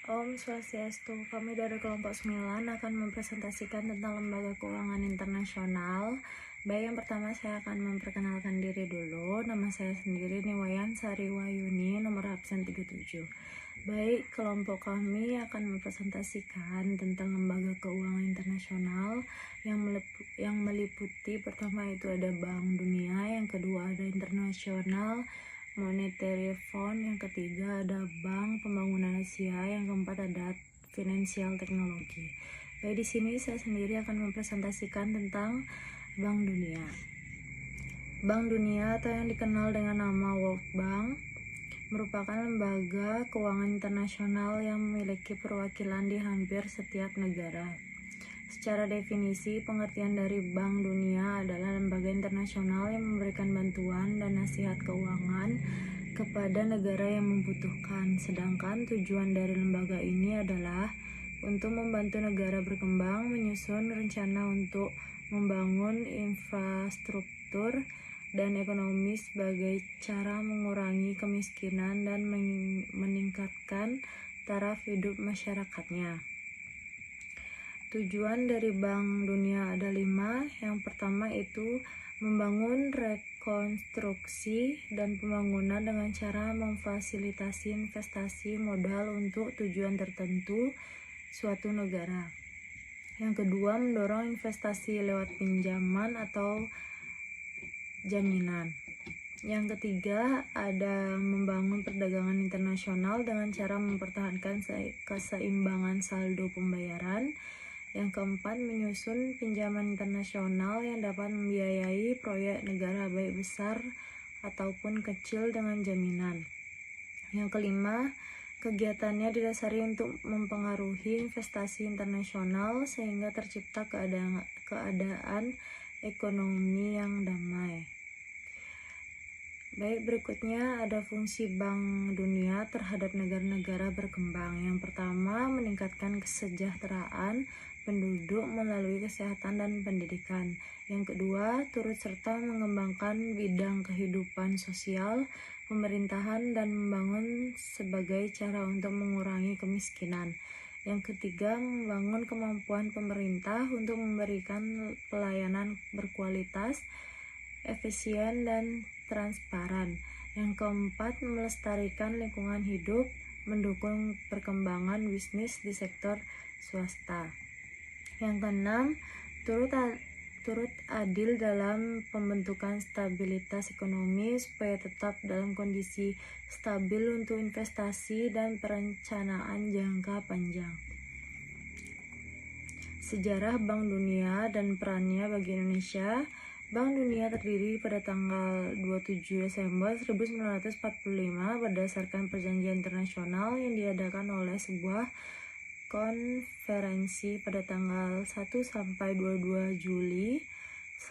Om Swastiastu, kami dari kelompok 9 akan mempresentasikan tentang lembaga keuangan internasional. Baik, yang pertama saya akan memperkenalkan diri dulu. Nama saya sendiri Niwayan Sari Wayuni, nomor absen 37. Baik, kelompok kami akan mempresentasikan tentang lembaga keuangan internasional yang meliputi pertama itu ada Bank Dunia, yang kedua ada International Monetary Fund, yang ketiga ada Bank Pembangunan Asia, yang keempat ada Financial Technology. Baik, di sini saya sendiri akan mempresentasikan tentang Bank Dunia. Bank Dunia atau yang dikenal dengan nama World Bank merupakan lembaga keuangan internasional yang memiliki perwakilan di hampir setiap negara. Secara definisi, pengertian dari Bank Dunia adalah lembaga internasional yang memberikan bantuan dan nasihat keuangan kepada negara yang membutuhkan. Sedangkan tujuan dari lembaga ini adalah untuk membantu negara berkembang menyusun rencana untuk membangun infrastruktur dan ekonomi sebagai cara mengurangi kemiskinan dan meningkatkan taraf hidup masyarakatnya. Tujuan dari Bank Dunia ada 5. Yang pertama itu membangun rekonstruksi dan pembangunan dengan cara memfasilitasi investasi modal untuk tujuan tertentu suatu negara. Yang kedua, mendorong investasi lewat pinjaman atau jaminan. Yang ketiga, ada membangun perdagangan internasional dengan cara mempertahankan keseimbangan saldo pembayaran. Yang keempat, menyusun pinjaman internasional yang dapat membiayai proyek negara baik besar ataupun kecil dengan jaminan. Yang kelima, kegiatannya didasari untuk mempengaruhi investasi internasional sehingga tercipta keadaan ekonomi yang damai. Baik, berikutnya ada fungsi Bank Dunia terhadap negara-negara berkembang. Yang pertama, meningkatkan kesejahteraan penduduk melalui kesehatan dan pendidikan. Yang kedua, turut serta mengembangkan bidang kehidupan sosial, pemerintahan, dan membangun sebagai cara untuk mengurangi kemiskinan. Yang ketiga, membangun kemampuan pemerintah untuk memberikan pelayanan berkualitas, efisien, dan transparan. Yang keempat, melestarikan lingkungan hidup, mendukung perkembangan bisnis di sektor swasta. Yang keenam, turut adil dalam pembentukan stabilitas ekonomi supaya tetap dalam kondisi stabil untuk investasi dan perencanaan jangka panjang. Sejarah Bank Dunia dan perannya bagi Indonesia. Bank Dunia terdiri pada tanggal 27 Desember 1945 berdasarkan perjanjian internasional yang diadakan oleh sebuah konferensi pada tanggal 1 sampai 22 Juli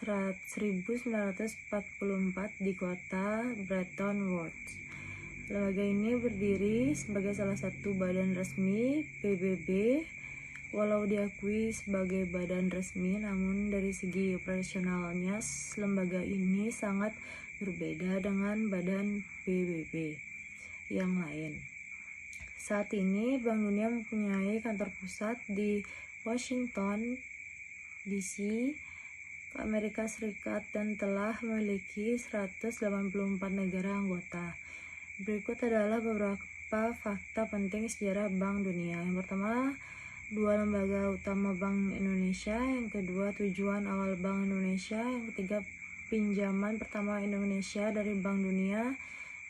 1944 di kota Bretton Woods. Lembaga ini berdiri sebagai salah satu badan resmi PBB. Walau diakui sebagai badan resmi, namun dari segi operasionalnya lembaga ini sangat berbeda dengan badan PBB yang lain. Saat ini Bank Dunia mempunyai kantor pusat di Washington DC, Amerika Serikat, dan telah memiliki 184 negara anggota. Berikut adalah beberapa fakta penting sejarah Bank Dunia. Yang pertama, 2 lembaga utama Bank Indonesia. Yang kedua, tujuan awal Bank Indonesia. Yang ketiga, pinjaman pertama Indonesia dari Bank Dunia.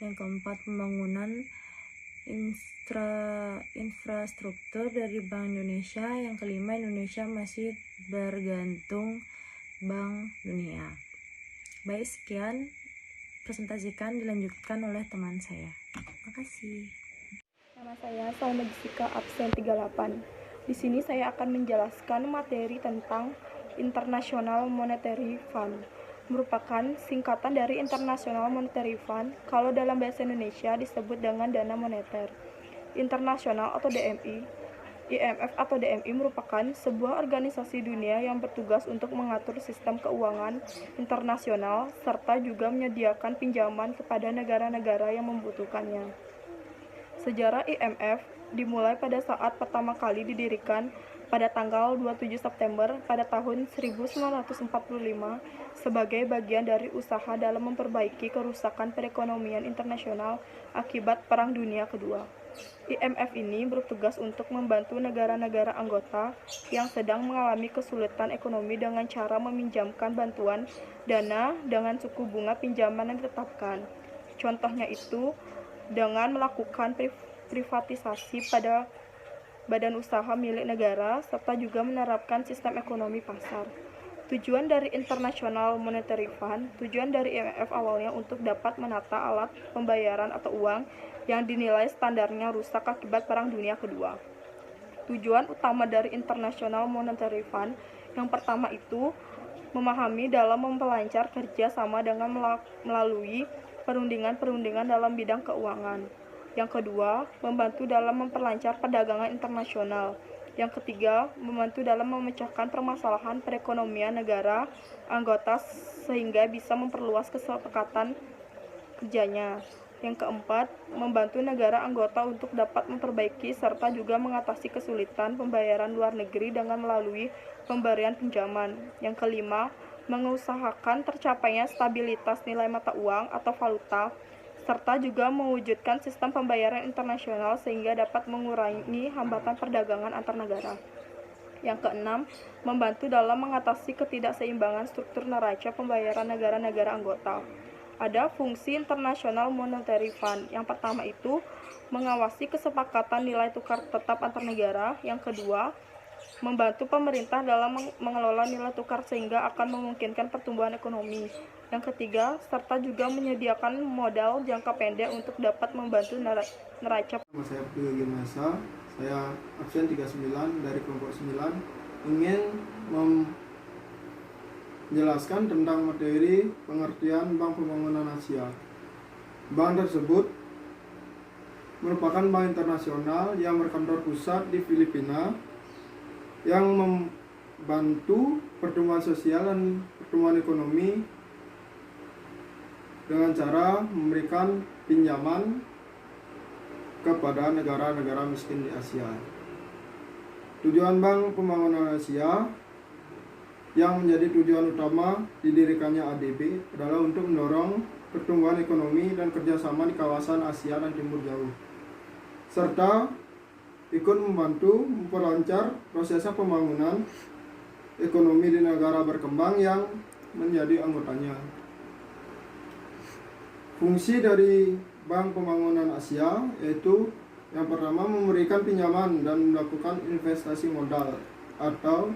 Yang keempat, pembangunan infrastruktur dari Bank Indonesia. Yang kelima, Indonesia masih bergantung Bank Dunia. Baik, sekian presentasikan dilanjutkan oleh teman saya. Terima kasih. Nama saya Salma Jessica, absen 38. Di sini saya akan menjelaskan materi tentang International Monetary Fund. Merupakan singkatan dari International Monetary Fund, kalau dalam bahasa Indonesia disebut dengan dana moneter. Internasional atau DMI, IMF atau DMI merupakan sebuah organisasi dunia yang bertugas untuk mengatur sistem keuangan internasional serta juga menyediakan pinjaman kepada negara-negara yang membutuhkannya. Sejarah IMF dimulai pada saat pertama kali didirikan pada tanggal 27 September pada tahun 1945 sebagai bagian dari usaha dalam memperbaiki kerusakan perekonomian internasional akibat Perang Dunia Kedua. IMF ini bertugas untuk membantu negara-negara anggota yang sedang mengalami kesulitan ekonomi dengan cara meminjamkan bantuan dana dengan suku bunga pinjaman yang ditetapkan. Contohnya itu dengan melakukan privatisasi pada badan usaha milik negara serta juga menerapkan sistem ekonomi pasar. Tujuan dari International Monetary Fund, tujuan dari IMF awalnya untuk dapat menata alat pembayaran atau uang yang dinilai standarnya rusak akibat Perang Dunia Kedua. Tujuan utama dari International Monetary Fund yang pertama itu memahami dalam memperlancar kerja sama dengan melalui perundingan-perundingan dalam bidang keuangan. Yang kedua, membantu dalam memperlancar perdagangan internasional. Yang ketiga, membantu dalam memecahkan permasalahan perekonomian negara anggota sehingga bisa memperluas kesepakatan kerjanya. Yang keempat, membantu negara anggota untuk dapat memperbaiki serta juga mengatasi kesulitan pembayaran luar negeri dengan melalui pemberian pinjaman. Yang kelima, mengusahakan tercapainya stabilitas nilai mata uang atau valuta serta juga mewujudkan sistem pembayaran internasional sehingga dapat mengurangi hambatan perdagangan antar negara. Yang keenam, membantu dalam mengatasi ketidakseimbangan struktur neraca pembayaran negara-negara anggota. Ada fungsi International Monetary Fund. Yang pertama itu mengawasi kesepakatan nilai tukar tetap antar negara. Yang kedua, membantu pemerintah dalam mengelola nilai tukar sehingga akan memungkinkan pertumbuhan ekonomi. Yang ketiga, serta juga menyediakan modal jangka pendek untuk dapat membantu neraca. Nama saya Priyo Masa, saya absen 39 dari kelompok 9, ingin menjelaskan tentang materi pengertian Bank Pembangunan Asia. Bank tersebut merupakan bank internasional yang berkantor pusat di Filipina yang membantu pertumbuhan sosial dan pertumbuhan ekonomi dengan cara memberikan pinjaman kepada negara-negara miskin di Asia. Tujuan Bank Pembangunan Asia yang menjadi tujuan utama didirikannya ADB adalah untuk mendorong pertumbuhan ekonomi dan kerjasama di kawasan Asia dan Timur Jauh, serta ikut membantu memperlancar prosesnya pembangunan ekonomi di negara berkembang yang menjadi anggotanya. Fungsi dari Bank Pembangunan Asia yaitu yang pertama memberikan pinjaman dan melakukan investasi modal atau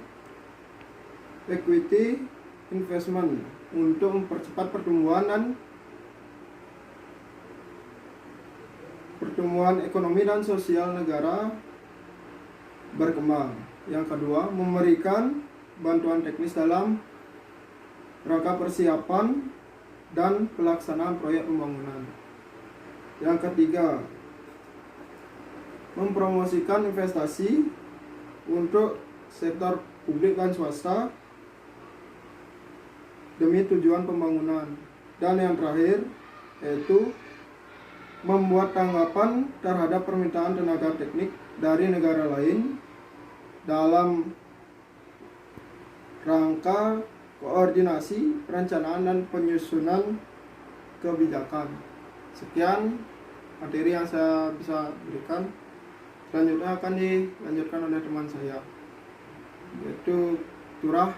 equity investment untuk mempercepat pertumbuhan ekonomi dan sosial negara berkembang. Yang kedua, memberikan bantuan teknis dalam rangka persiapan dan pelaksanaan proyek pembangunan. Yang ketiga, mempromosikan investasi untuk sektor publik dan swasta demi tujuan pembangunan. Dan yang terakhir yaitu membuat tanggapan terhadap permintaan tenaga teknik dari negara lain dalam rangka koordinasi, perencanaan, dan penyusunan kebijakan. Sekian materi yang saya bisa berikan. Selanjutnya akan dilanjutkan oleh teman saya, yaitu Turah,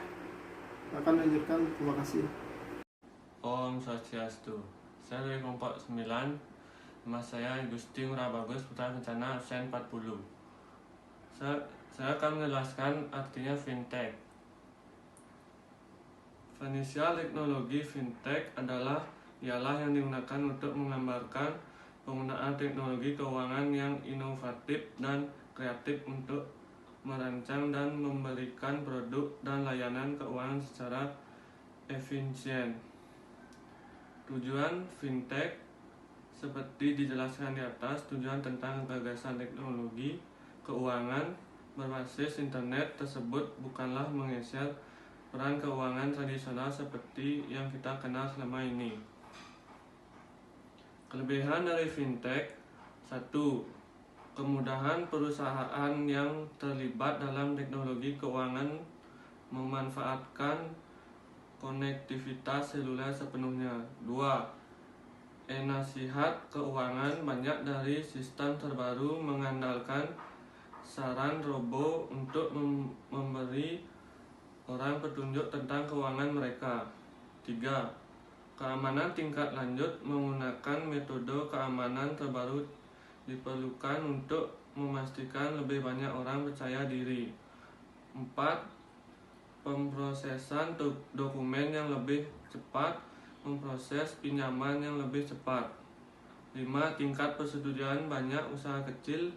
akan lanjutkan. Terima kasih. Om Swastiastu. Saya dari kelompok 9. Nama saya Gusti Murabagus Putra Kencana, absen 40. Saya akan menjelaskan artinya fintech. Finansial teknologi fintech ialah yang digunakan untuk menggambarkan penggunaan teknologi keuangan yang inovatif dan kreatif untuk merancang dan memberikan produk dan layanan keuangan secara efisien. Tujuan fintech seperti dijelaskan di atas, tujuan tentang gagasan teknologi keuangan berbasis internet tersebut bukanlah menggeser peran keuangan tradisional seperti yang kita kenal selama ini. Kelebihan dari fintech: 1. kemudahan perusahaan yang terlibat dalam teknologi keuangan memanfaatkan konektivitas seluler sepenuhnya. 2. E-nasihat keuangan. Banyak dari sistem terbaru mengandalkan saran robo untuk memberi orang petunjuk tentang keuangan mereka. 3. Keamanan tingkat lanjut. Menggunakan metode keamanan terbaru diperlukan untuk memastikan lebih banyak orang percaya diri. 4. Pemrosesan dokumen yang lebih cepat. Memproses pinjaman yang lebih cepat. 5. Tingkat persetujuan. Banyak usaha kecil